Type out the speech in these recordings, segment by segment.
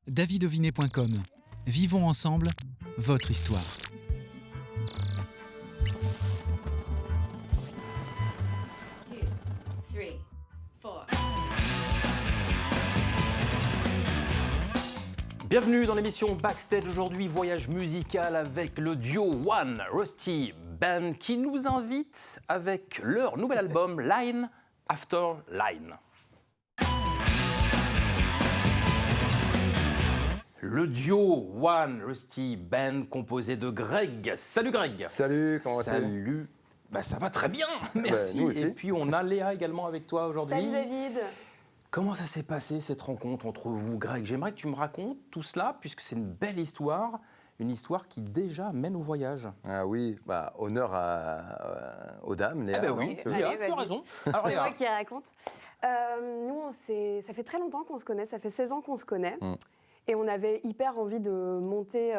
davidovinet.com. Vivons ensemble votre histoire. Bienvenue dans l'émission Backstage. Aujourd'hui, voyage musical avec le duo One Rusty Band qui nous invite avec leur nouvel album Line After Line. Le duo One Rusty Band composé de Greg. Salut Greg. Salut, comment vas-tu? Salut. Ça va très bien, merci. Nous aussi. Et puis on a Léa également avec toi aujourd'hui. Salut David. Comment ça s'est passé cette rencontre entre vous, Greg? J'aimerais que tu me racontes tout cela, puisque c'est une belle histoire, une histoire qui déjà mène au voyage. Ah oui, honneur aux dames, Léa. Ah ben non, oui, c'est Allez, Léa, tu vas-y. as raison. Alors C'est Léa, moi qui raconte. Nous, ça fait très longtemps qu'on se connaît, ça fait 16 ans qu'on se connaît. Et on avait hyper envie de monter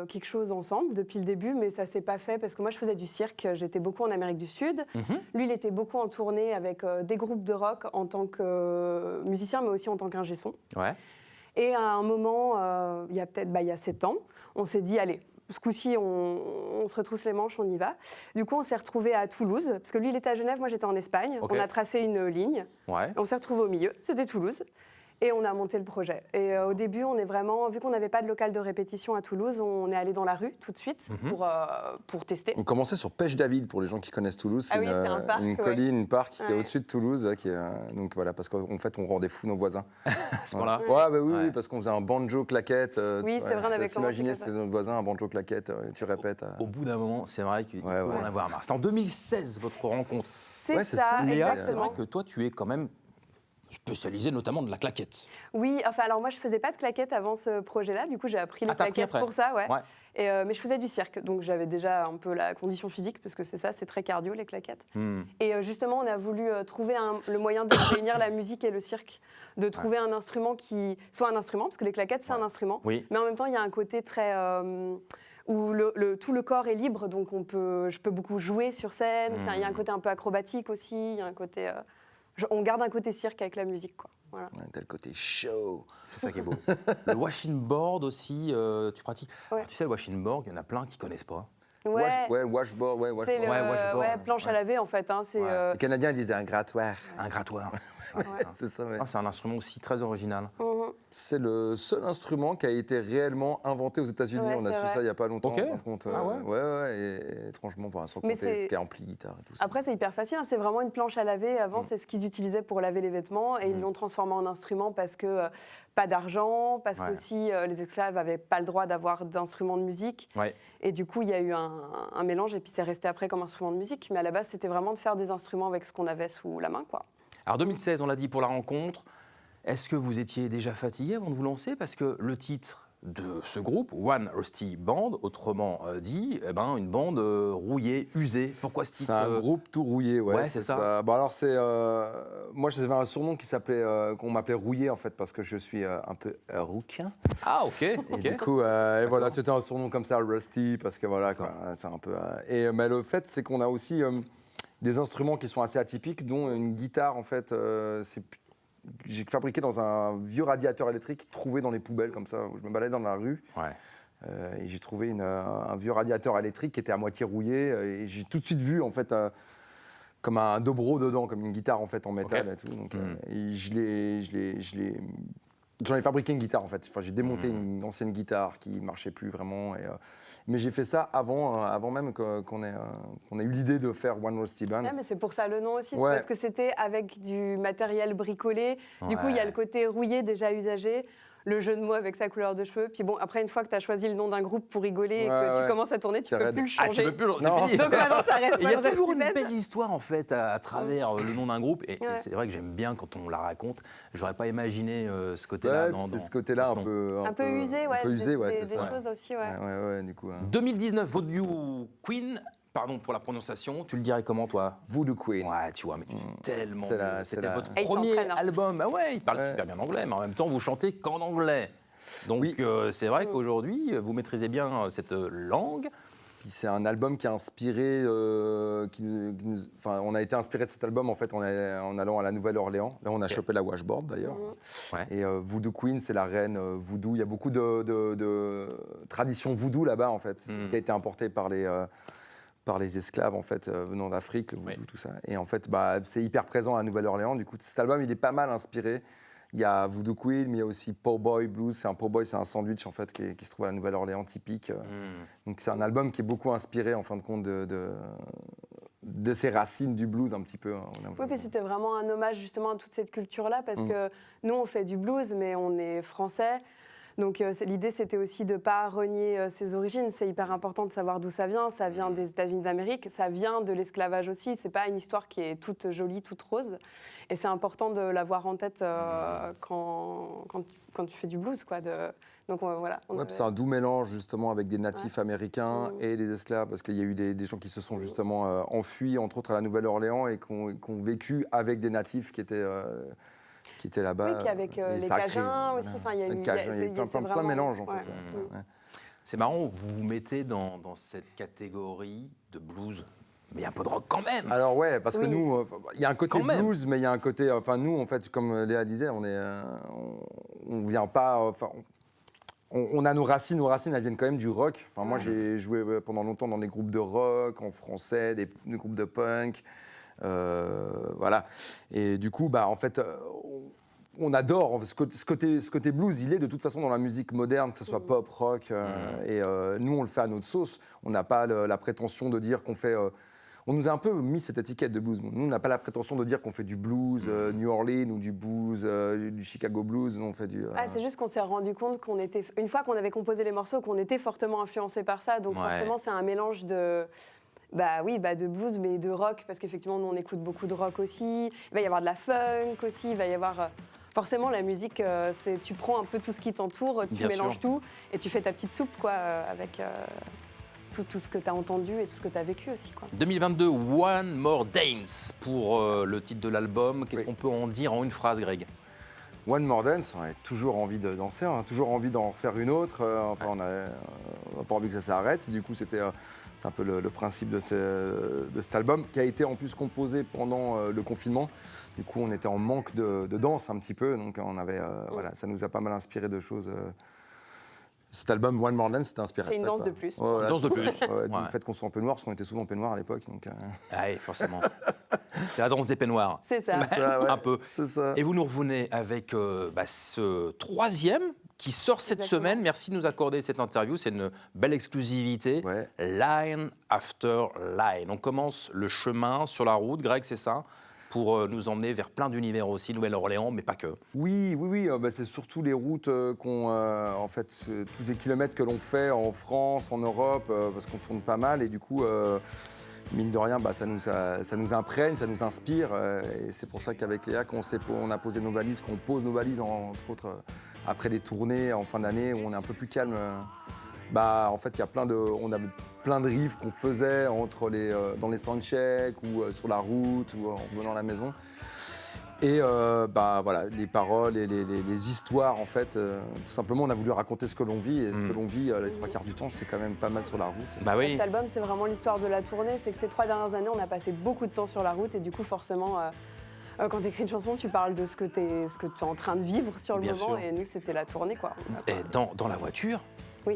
quelque chose ensemble depuis le début, mais ça ne s'est pas fait parce que moi, je faisais du cirque, j'étais beaucoup en Amérique du Sud. Lui, il était beaucoup en tournée avec des groupes de rock en tant que musicien, mais aussi en tant qu'ingé son. ouais. Et à un moment, il y a 7 ans, on s'est dit, allez, ce coup-ci, on se retrousse les manches, on y va. Du coup, on s'est retrouvés à Toulouse, parce que lui, il était à Genève, moi, j'étais en Espagne. Ok. On a tracé une ligne, Ouais. on s'est retrouvés au milieu, c'était Toulouse. Et on a monté le projet. Et au début, on est vraiment, vu qu'on n'avait pas de local de répétition à Toulouse, on est allé dans la rue tout de suite pour tester. On commençait sur Pêche David, pour les gens qui connaissent Toulouse. Ah oui, c'est un parc, une ouais. colline, un parc qui est Ouais. au-dessus de Toulouse. Là, donc voilà, parce qu'en fait, on rendait fous nos voisins. À ce moment-là. Oui, Ouais. parce qu'on faisait un banjo claquette. Oui, c'est vrai, on avait S'imaginer, commencé comme c'était notre voisin, un banjo claquette, tu répètes. Au bout d'un moment, c'est vrai qu'il Ouais, faut ouais. en avoir marre. C'était en 2016, votre rencontre. C'est Ouais, c'est ça, ça. Léa, c'est exactement. vrai que toi, tu es quand même spécialisée notamment de la claquette. Oui, enfin alors moi je faisais pas de claquettes avant ce projet-là, du coup j'ai appris les t'as appris claquettes après. pour ça, ouais. Ouais. Et, mais je faisais du cirque, donc j'avais déjà un peu la condition physique parce que c'est ça, c'est très cardio les claquettes. Et justement on a voulu trouver le moyen de réunir la musique et le cirque, de trouver un instrument qui soit un instrument, parce que les claquettes c'est un instrument, Oui. mais en même temps il y a un côté très où tout le corps est libre, donc je peux beaucoup jouer sur scène. Enfin, il y a un côté un peu acrobatique aussi, il y a un côté on garde un côté cirque avec la musique, quoi. Voilà. Ouais, t'as le côté show. C'est ça qui est beau. Le washing board aussi, tu pratiques. Ouais. Alors, tu sais, le washing board, il y en a plein qui ne connaissent pas. Washboard, C'est washboard. le, washboard, ouais, planche ouais. à laver en fait. Hein, c'est, Ouais. Les Canadiens ils disent un grattoir. Un grattoir. C'est ça, ouais. Ah, c'est un instrument aussi très original. C'est le seul instrument qui a été réellement inventé aux États-Unis. Ouais, On a c'est su vrai. ça il n'y a pas longtemps. Ok. Par contre, Ah ouais. ouais, et étrangement, sans Mais compter c'est- ce qui est ampli guitare et tout ça. Après, c'est hyper facile. Hein, c'est vraiment une planche à laver. Avant, c'est ce qu'ils utilisaient pour laver les vêtements. Et ils l'ont transformé en instrument parce que pas d'argent, parce Ouais. qu'aussi les esclaves n'avaient pas le droit d'avoir d'instruments de musique. Ouais. Et du coup, il y a eu un mélange. Et puis, c'est resté après comme instrument de musique. Mais à la base, c'était vraiment de faire des instruments avec ce qu'on avait sous la main, quoi. Alors 2016, on l'a dit pour la rencontre. Est-ce que vous étiez déjà fatigué avant de vous lancer? Parce que le titre de ce groupe, One Rusty Band, autrement dit, une bande rouillée, usée. Pourquoi ce titre? C'est un groupe tout rouillé, ouais. Ouais, c'est ça. Bon, alors, moi, j'avais un surnom qu'on m'appelait Rouillé, en fait, parce que je suis un peu rouquin. Ah, ok. Et ok. du coup, et voilà, c'était un surnom comme ça, Rusty, parce que voilà, quoi, c'est un peu. Mais le fait, c'est qu'on a aussi des instruments qui sont assez atypiques, dont une guitare, en fait, j'ai fabriqué dans un vieux radiateur électrique trouvé dans les poubelles, comme ça, où je me baladais dans la rue. Ouais. Et j'ai trouvé un vieux radiateur électrique qui était à moitié rouillé. Et j'ai tout de suite vu, en fait, comme un dobro dedans, comme une guitare, en fait, en métal Ok. et tout. Donc, et j'en ai fabriqué une guitare, en fait. Enfin, j'ai démonté une ancienne guitare qui marchait plus vraiment. Mais j'ai fait ça avant même qu'on ait eu l'idée de faire One Rusty Band. Ouais, mais c'est pour ça le nom aussi. C'est Ouais. parce que c'était avec du matériel bricolé. Du coup, il y a Ouais. le côté rouillé, déjà usagé. Le jeu de mots avec sa couleur de cheveux. Puis bon, après, une fois que tu as choisi le nom d'un groupe pour rigoler et que Ouais. tu commences à tourner, tu C'est peux raide. plus le Ah, changer. tu peux plus, c'est Non. fini. Donc maintenant, ça reste Et il y a One toujours une Rusty Band. belle histoire en fait à travers le nom d'un groupe et Ouais. c'est vrai que j'aime bien quand on la raconte. J'aurais pas imaginé ce côté-là. Ouais, c'est ce côté-là dans un ce nom. peu. Un peu usé, ouais. Un peu usé, ouais, c'est des ça. choses aussi, ouais. Ouais, du coup. 2019, Voodoo Queen, pardon pour la prononciation, tu le dirais comment toi? Voodoo Queen. Ouais, tu vois, mais tu fais tellement. C'est la- mieux. c'est C'était la- votre Et il premier s'entraîne, hein. album. Ah ouais, il parle Ouais. super bien anglais, mais en même temps, vous chantez qu'en anglais. Donc Oui. c'est vrai qu'aujourd'hui, vous maîtrisez bien cette langue. puis c'est un album qui a inspiré, on a été inspiré de cet album en fait en allant à la Nouvelle-Orléans. Là, on a chopé la washboard d'ailleurs. Ouais. Et Voodoo Queen, c'est la reine voodoo. Il y a beaucoup de traditions voodoo là-bas en fait, qui a été importée par les esclaves en fait venant d'Afrique, le voodoo, tout ça. Et en fait, c'est hyper présent à la Nouvelle-Orléans. Du coup, cet album, il est pas mal inspiré. Il y a Voodoo Queen, mais il y a aussi Po' Boy Blues. C'est un sandwich en fait qui se trouve à la Nouvelle-Orléans typique. Donc c'est un album qui est beaucoup inspiré en fin de compte de ses racines du blues un petit peu. Oui, puis c'était vraiment un hommage justement à toute cette culture-là parce que nous on fait du blues, mais on est français. Donc l'idée, c'était aussi de ne pas renier ses origines. C'est hyper important de savoir d'où ça vient. Ça vient des États-Unis d'Amérique, ça vient de l'esclavage aussi. Ce n'est pas une histoire qui est toute jolie, toute rose. Et c'est important de l'avoir en tête quand tu fais du blues, quoi. Donc voilà. C'est un doux mélange justement avec des natifs américains et des esclaves, parce qu'il y a eu des gens qui se sont justement enfuis, entre autres à la Nouvelle-Orléans, et qui ont vécu avec des natifs qui étaient là-bas. Oui, puis avec les Cajuns aussi. Enfin, il y a eu plein de mélanges en fait. C'est marrant, vous vous mettez dans cette catégorie de blues. Mais il y a un peu de rock quand même. Alors ouais, parce que nous, il y a un côté Quand même. blues, mais il y a un côté, enfin nous en fait, comme Léa disait, on vient pas, on a nos racines elles viennent quand même du rock. Enfin moi j'ai joué pendant longtemps dans des groupes de rock en français, des groupes de punk, voilà. Et du coup en fait. On adore ce côté blues, il est de toute façon dans la musique moderne, que ce soit pop, rock, et nous on le fait à notre sauce. On n'a pas la prétention de dire qu'on fait. On nous a un peu mis cette étiquette de blues. Nous on n'a pas la prétention de dire qu'on fait du blues New Orleans ou du blues du Chicago blues. Nous on fait du. C'est juste qu'on s'est rendu compte une fois qu'on avait composé les morceaux, qu'on était fortement influencé par ça. Donc forcément c'est un mélange de. De blues, mais de rock, parce qu'effectivement, nous, on écoute beaucoup de rock aussi. Il va y avoir de la funk aussi, il va y avoir... Forcément, la musique, tu prends un peu tout ce qui t'entoure, tu mélanges tout, et tu fais ta petite soupe, quoi, avec tout ce que tu as entendu et tout ce que tu as vécu aussi, quoi. 2022, One More Dance, pour le titre de l'album. Qu'est-ce qu'on peut en dire en une phrase, Greg ? One More Dance, on a toujours envie de danser, on a toujours envie d'en refaire une autre. On n'a pas envie que ça s'arrête. Du coup, c'est un peu le principe de cet album, qui a été en plus composé pendant le confinement. Du coup, on était en manque de danse un petit peu, donc ça nous a pas mal inspiré de choses. Cet album One More Dance, c'était inspiré de ça. C'est une danse de plus. Une danse de plus. Du fait qu'on soit en peignoir, parce qu'on était souvent en peignoir à l'époque. Oui, forcément. C'est la danse des peignoirs. C'est ça. Un peu. C'est ça. Et vous nous revenez avec ce troisième qui sort cette semaine. Merci de nous accorder cette interview. C'est une belle exclusivité. Line After Line. On commence le chemin sur la route, Greg, c'est ça ? Pour nous emmener vers plein d'univers aussi, Nouvelle-Orléans, mais pas que. Oui, c'est surtout les routes en fait, tous les kilomètres que l'on fait en France, en Europe, parce qu'on tourne pas mal, et du coup, mine de rien, ça nous imprègne, ça nous inspire, et c'est pour ça qu'avec Léa, on a posé nos valises, qu'on pose nos valises, entre autres, après des tournées en fin d'année, où on est un peu plus calme. En fait, on a plein de riffs qu'on faisait dans les soundchecks ou sur la route ou en revenant à la maison. Et les paroles et les histoires, en fait, tout simplement, on a voulu raconter ce que l'on vit. Et ce que l'on vit, les trois quarts du temps, c'est quand même pas mal sur la route. Oui. Cet album, c'est vraiment l'histoire de la tournée. C'est que ces 3 dernières années, on a passé beaucoup de temps sur la route. Et du coup, forcément, quand tu écris une chanson, tu parles de ce que tu es en train de vivre sur le Bien moment. sûr. Et nous, c'était la tournée, quoi. Et dans la voiture,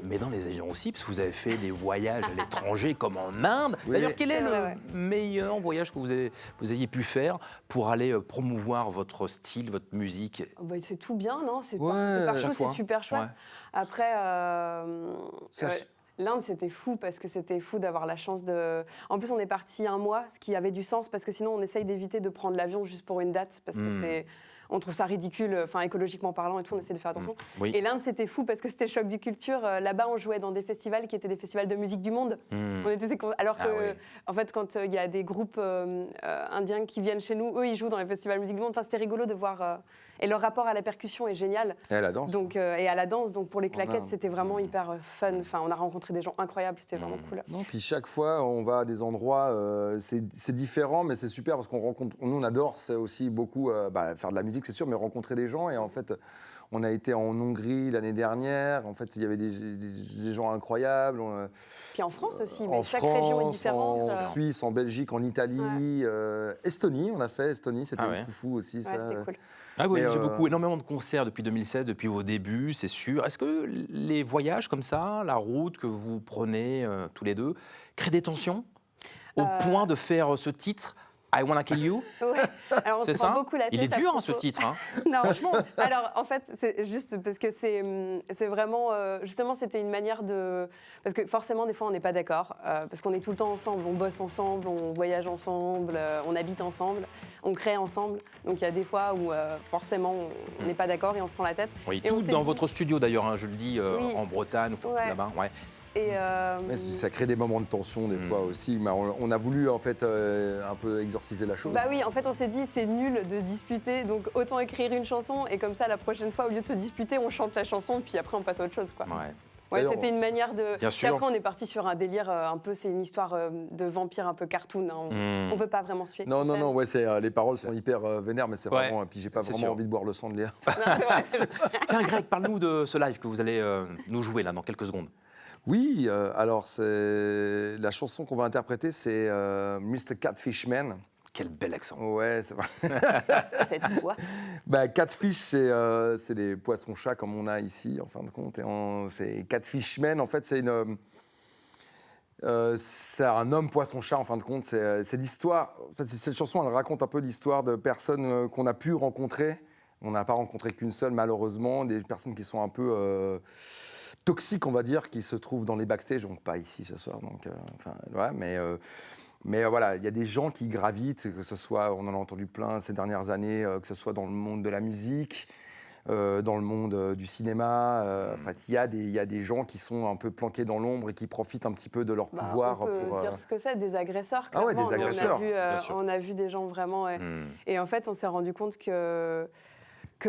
mais dans les avions aussi, parce que vous avez fait des voyages à l'étranger comme en Inde. D'ailleurs, quel est le meilleur voyage que vous ayez pu faire pour aller promouvoir votre style, votre musique ? Il fait tout bien, non ? C'est super chouette. Ouais. Après, l'Inde, c'était fou, parce que c'était fou d'avoir la chance de... En plus, on est parti un mois, ce qui avait du sens, parce que sinon, on essaye d'éviter de prendre l'avion juste pour une date, parce que on trouve ça ridicule, écologiquement parlant et tout, on essaie de faire attention. Oui. Et l'Inde, c'était fou parce que c'était le choc du culture. Là-bas, on jouait dans des festivals qui étaient des festivals de musique du monde. Alors que, en fait, quand il y a des groupes indiens qui viennent chez nous, eux, ils jouent dans les festivals de musique du monde. Enfin, c'était rigolo de voir... Et leur rapport à la percussion est génial. Et à la danse. Donc, et à la danse. Donc, pour les claquettes, c'était vraiment hyper fun. Enfin, on a rencontré des gens incroyables, c'était vraiment cool. Non, puis chaque fois, on va à des endroits, c'est différent, mais c'est super parce qu'on rencontre... Nous, on adore, c'est aussi beaucoup faire de la musique, c'est sûr, mais rencontrer des gens. Et en fait, On a été en Hongrie l'année dernière. En fait, il y avait des gens incroyables. Puis en France aussi, mais En chaque France, région est différente. en Suisse, en Belgique, en Italie, Estonie, on a fait Estonie, c'était Ah ouais. foufou aussi. Ouais, Ça. c'était cool. Ah oui, Mais, j'ai énormément de concerts depuis 2016, depuis vos débuts, c'est sûr. Est-ce que les voyages comme ça, la route que vous prenez tous les deux, créent des tensions au point de faire ce titre I Wanna Kill You? Ouais. Alors on C'est se prend ça? beaucoup la tête. Il est à dur propos- ce titre, hein. Non, alors en fait, c'est juste parce que c'est vraiment. Justement, c'était une manière de. Parce que forcément, des fois, on n'est pas d'accord. Parce qu'on est tout le temps ensemble, on bosse ensemble, on voyage ensemble, on habite ensemble, on crée ensemble. Donc il y a des fois où forcément, on n'est pas d'accord et on se prend la tête. Oui, Et on tout s'est dans dit- votre studio d'ailleurs, hein, je le dis, Oui. en Bretagne, Ouais. là-bas. Ouais. Et, Ouais, ça crée des moments de tension des fois aussi. Mais on a voulu en fait un peu exorciser la chose. Bah oui, en fait, on s'est dit c'est nul de se disputer, donc autant écrire une chanson et comme ça, la prochaine fois, au lieu de se disputer, on chante la chanson, puis après, on passe à autre chose, quoi. Ouais. Ouais, D'ailleurs, c'était une manière de. Bien Puis sûr. après, on est parti sur un délire un peu. C'est une histoire de vampire un peu cartoon. Hein. On veut pas vraiment se tuer. Non, on non, s'aime. non, ouais, les paroles sont hyper vénères, mais c'est Ouais, vraiment. Puis j'ai pas c'est vraiment sûr. envie de boire le sang de Léa. Non, c'est vrai, c'est vrai. Tiens, Greg, parle-nous de ce live que vous allez nous jouer là dans quelques secondes. Oui, alors c'est la chanson qu'on va interpréter, c'est Mr. Catfishman. Quel bel accent. Ouais, c'est vrai. Cette voix. Bah, catfish, c'est les poissons-chats comme on a ici, en fin de compte. C'est Catfishman, en fait, c'est un homme poisson-chat, en fin de compte. C'est l'histoire. En fait, cette chanson, elle raconte un peu l'histoire de personnes qu'on a pu rencontrer. On n'a pas rencontré qu'une seule, malheureusement. Des personnes qui sont un peu toxiques, on va dire, qui se trouvent dans les backstage. Donc, pas ici ce soir. Donc, ouais, mais voilà, il y a des gens qui gravitent, que ce soit, on en a entendu plein ces dernières années, que ce soit dans le monde de la musique, dans le monde du cinéma. En fait, il y a des gens qui sont un peu planqués dans l'ombre et qui profitent un petit peu de leur Bah, pouvoir. on peut pour, dire ce que c'est, des agresseurs. Ah ouais, clairement. des Nous, agresseurs, bien sûr. On a vu des gens vraiment. Ouais. Hmm. Et en fait, on s'est rendu compte que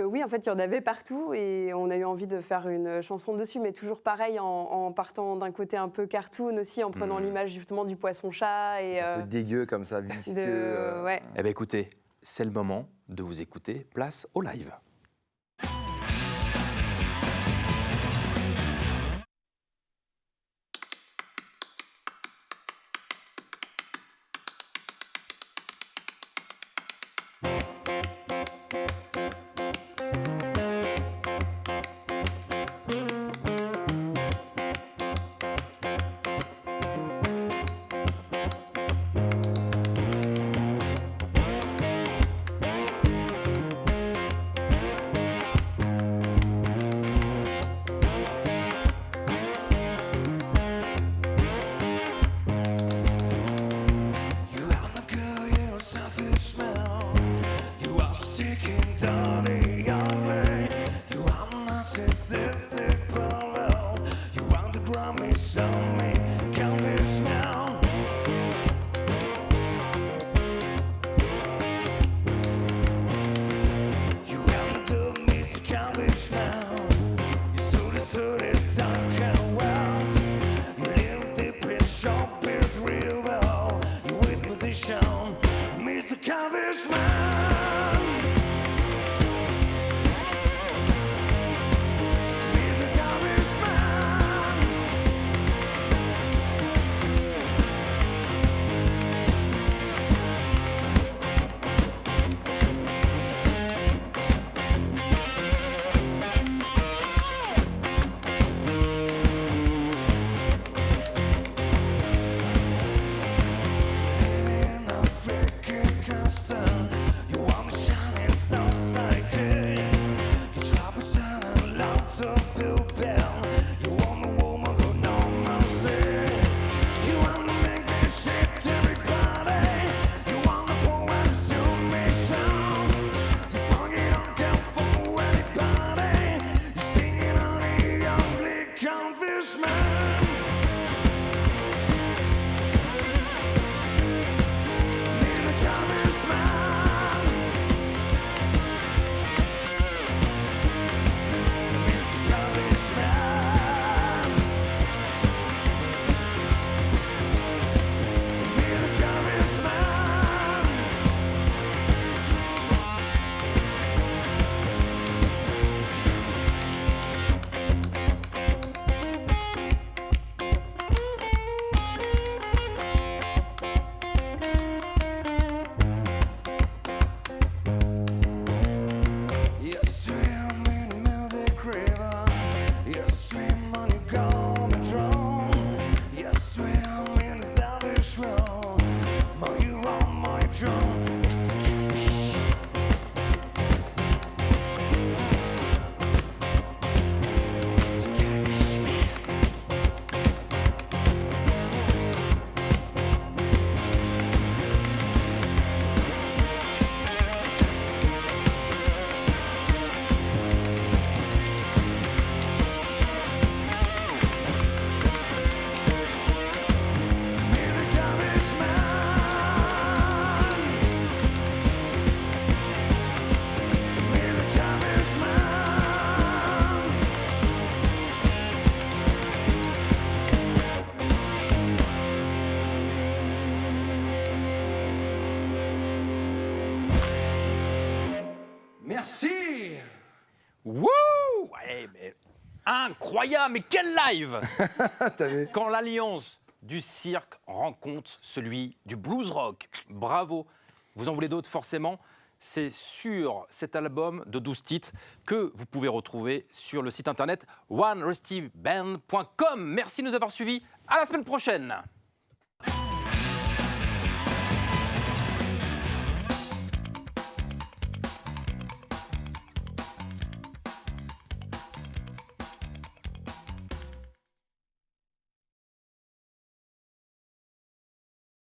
oui, en fait, il y en avait partout et on a eu envie de faire une chanson dessus, mais toujours pareil, en partant d'un côté un peu cartoon aussi, en prenant l'image justement du poisson-chat. Et, un peu dégueu comme ça, visqueux. ouais. Eh bien écoutez, c'est le moment de vous écouter. Place au live. You are the girl, you're a selfish smell. You are sticking dirty, ugly. You are the narcissistic parallel. You are the grimy, me candy smell. You are the good Mr. Candy smell. You're sooty, dark and wild. You live deep in Shopper's river. You with position, Mr. Candice Man. Mr. Candice Man. Living a freaking custom. You want the shining society. You drop it down and lots of pupil. You want the woman go no mercy. You want to make this shit to everybody. You want the poor and submission. You fucking don't care for anybody. You're stinging on a ugly confish man. Mr. Candice Man. Mr. Candice Man. Mr. Candice Man. Incroyable, mais quel live! T'as vu? Quand l'alliance du cirque rencontre celui du blues rock. Bravo. Vous en voulez d'autres forcément? C'est sur cet album de 12 titres que vous pouvez retrouver sur le site internet onerustyband.com. Merci de nous avoir suivis. À la semaine prochaine.